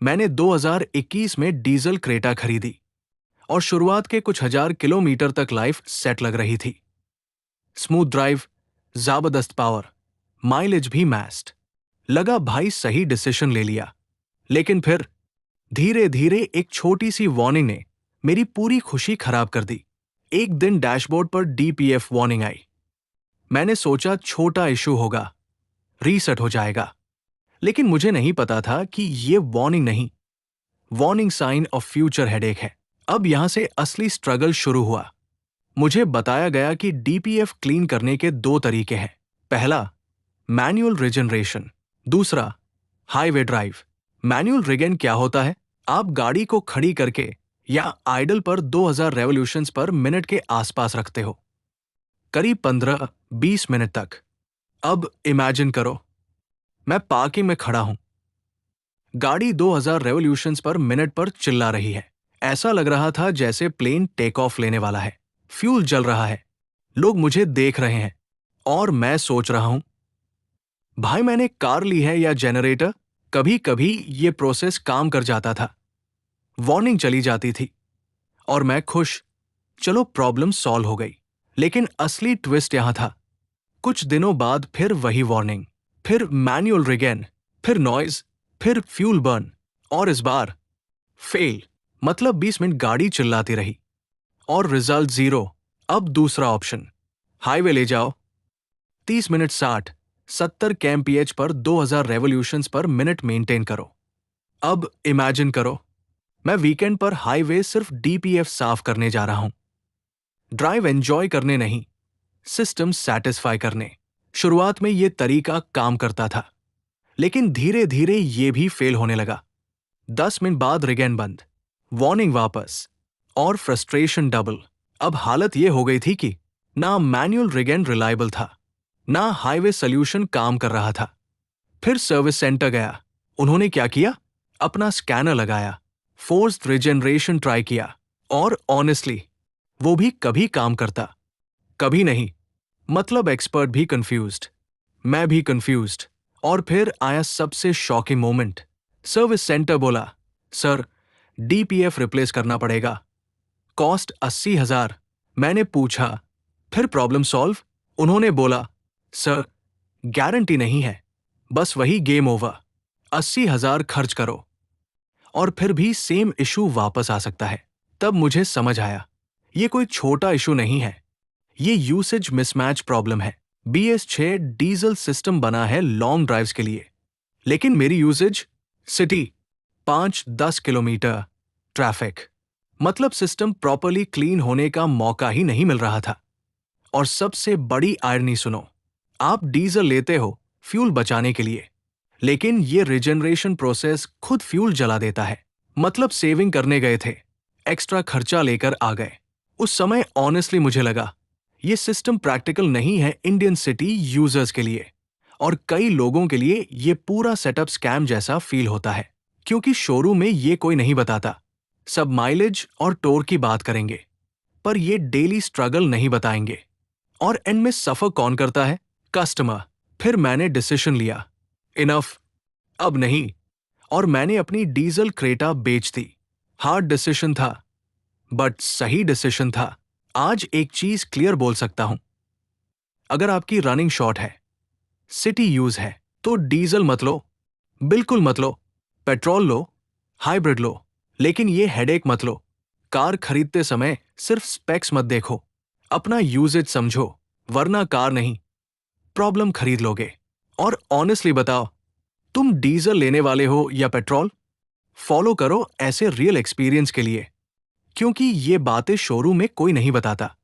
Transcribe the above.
मैंने 2021 में diesel Creta खरीदी और शुरुआत के कुछ हजार किलोमीटर तक लाइफ सेट लग रही थी। स्मूथ ड्राइव, जबरदस्त पावर, माइलेज भी मैस्ड। लगा भाई सही डिसीजन ले लिया। लेकिन फिर धीरे धीरे एक छोटी सी वार्निंग ने मेरी पूरी खुशी खराब कर दी। एक दिन डैशबोर्ड पर डीपीएफ वार्निंग आई। मैंने सोचा छोटा इशू होगा, रीसेट हो जाएगा। लेकिन मुझे नहीं पता था कि ये वार्निंग नहीं, warning sign of future headache है। अब यहां से असली स्ट्रगल शुरू हुआ। मुझे बताया गया कि डीपीएफ क्लीन करने के दो तरीके हैं। पहला, मैनुअल रिजनरेशन। दूसरा, हाईवे ड्राइव। मैनुअल रिगेन क्या होता है? आप गाड़ी को खड़ी करके या आइडल पर 2000 रेवोल्यूशंस पर मिनट के आसपास रखते हो, करीब 15-20 मिनट तक। अब इमेजिन करो, मैं पार्किंग में खड़ा हूं, गाड़ी 2000 रेवोल्यूशंस पर मिनट पर चिल्ला रही है। ऐसा लग रहा था जैसे प्लेन टेक ऑफ लेने वाला है। फ्यूल जल रहा है, लोग मुझे देख रहे हैं और मैं सोच रहा हूं, भाई मैंने कार ली है या जनरेटर? कभी कभी ये प्रोसेस काम कर जाता था, वार्निंग चली जाती थी और मैं खुश, चलो प्रॉब्लम सॉल्व हो गई। लेकिन असली ट्विस्ट यहां था। कुछ दिनों बाद फिर वही वार्निंग, फिर मैनुअल रिगेन, फिर नॉइज, फिर फ्यूल बर्न और इस बार फेल। मतलब 20 मिनट गाड़ी चिल्लाती रही और रिजल्ट जीरो। अब दूसरा ऑप्शन, हाईवे ले जाओ, 30 मिनट 60-70 kmph पर 2000 रेवोल्यूशंस पर मिनट मेंटेन करो। अब इमेजिन करो, मैं वीकेंड पर हाईवे सिर्फ डीपीएफ साफ करने जा रहा हूं, ड्राइव एंजॉय करने नहीं, सिस्टम सेटिस्फाई करने। शुरुआत में ये तरीका काम करता था, लेकिन धीरे धीरे ये भी फेल होने लगा। 10 मिनट बाद रिगेन बंद, वार्निंग वापस और फ्रस्ट्रेशन डबल। अब हालत ये हो गई थी कि ना मैनुअल रिगेन रिलायबल था, ना हाईवे सोल्यूशन काम कर रहा था। फिर सर्विस सेंटर गया। उन्होंने क्या किया? अपना स्कैनर लगाया, फोर्स्ड रिजेनरेशन ट्राई किया और ऑनेस्टली वो भी कभी काम करता, कभी नहीं। मतलब एक्सपर्ट भी कंफ्यूज्ड, मैं भी कंफ्यूज्ड। और फिर आया सबसे शॉकिंग मोमेंट। सर्विस सेंटर बोला, सर डीपीएफ रिप्लेस करना पड़ेगा, कॉस्ट 80,000। मैंने पूछा, फिर प्रॉब्लम सॉल्व? उन्होंने बोला, सर गारंटी नहीं है, बस वही गेम ओवर, 80,000 खर्च करो और फिर भी सेम इशू वापस आ सकता है। तब मुझे समझ आया, ये कोई छोटा इशू नहीं है, ये यूसेज मिसमैच प्रॉब्लम है। BS6 डीजल सिस्टम बना है लॉन्ग ड्राइव्स के लिए, लेकिन मेरी यूसेज सिटी 5-10 किलोमीटर, ट्रैफिक। मतलब सिस्टम प्रॉपर्ली क्लीन होने का मौका ही नहीं मिल रहा था। और सबसे बड़ी आयरनी सुनो, आप डीजल लेते हो फ्यूल बचाने के लिए, लेकिन ये रिजेनरेशन प्रोसेस खुद फ्यूल जला देता है। मतलब सेविंग करने गए थे, एक्स्ट्रा खर्चा लेकर आ गए। उस समय ऑनेस्टली मुझे लगा ये सिस्टम प्रैक्टिकल नहीं है इंडियन सिटी यूजर्स के लिए, और कई लोगों के लिए ये पूरा सेटअप स्कैम जैसा फील होता है, क्योंकि शोरूम में ये कोई नहीं बताता। सब माइलेज और टोर की बात करेंगे, पर ये डेली स्ट्रगल नहीं बताएंगे। और एंड में सफर कौन करता है? कस्टमर। फिर मैंने डिसीजन लिया, इनफ, अब नहीं, और मैंने अपनी डीजल क्रेटा बेच दी। हार्ड डिसीजन था, बट सही डिसीजन था। आज एक चीज क्लियर बोल सकता हूं, अगर आपकी रनिंग शॉर्ट है, सिटी यूज है, तो डीजल मत लो, बिल्कुल मत लो। पेट्रोल लो, हाइब्रिड लो, लेकिन ये हेडेक मत लो। कार खरीदते समय सिर्फ स्पेक्स मत देखो, अपना यूजेज समझो, वरना कार नहीं, प्रॉब्लम खरीद लोगे। और ऑनेस्टली बताओ, तुम डीजल लेने वाले हो या पेट्रोल? फॉलो करो ऐसे रियल एक्सपीरियंस के लिए, क्योंकि ये बातें शोरूम में कोई नहीं बताता।